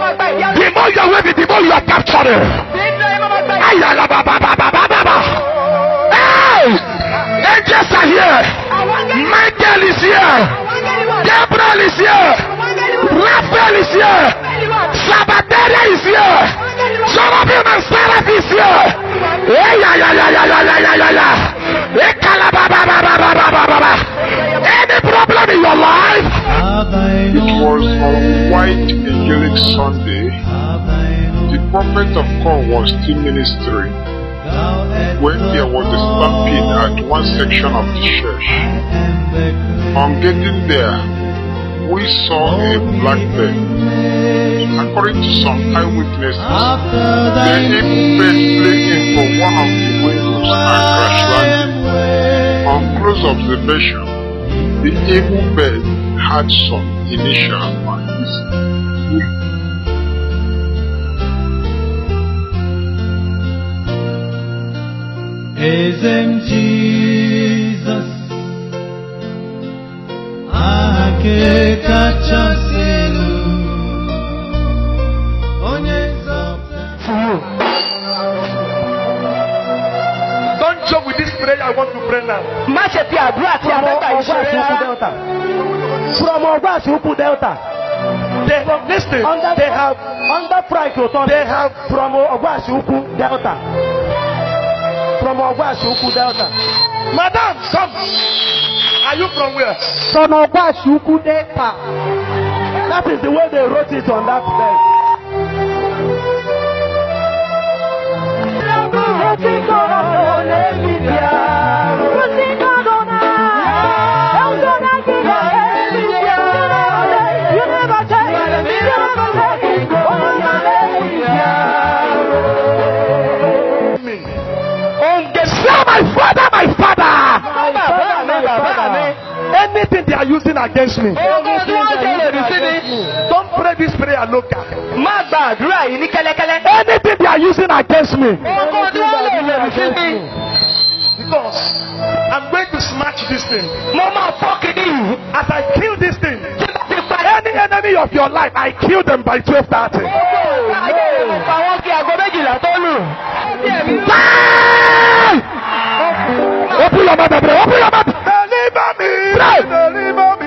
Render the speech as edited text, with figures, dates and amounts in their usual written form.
The more you are waving, the more you are capturing. Hey! Angels are here. Michael is here. Gabriel is here. Raphael is here. Sabbath is here. Cherubim and Seraph is here. Any problem in your life? It was on White Angelic Sunday. The prophet of God was still ministering when there was a stampede at one section of the church. On getting there, we saw a black bird. According to some eyewitnesses, the evil bird flew in from one of the windows and crash landed. On close observation, the evil bird had some initials on his wing. Isn't Jesus Akekachasilu Don't joke with this prayer I want to pray now. From Ogwashi-Ukwu Delta. Listen, They have under Frank Utomi. They have from Ogwashi-Ukwu Delta. From Ogwashi-Ukwu Delta. Madam, come. Are you from where? From Ogwashi-Ukwu Delta. That is the way they wrote it on that bed. My father. Anything they are using against me. Don't pray this prayer local. Anything they are using against me. Because I'm going to smash this thing. As I kill this thing, any enemy of your life, I kill them by 12:30. Open your mouth, open your mouth. Deliver me. Deliver me.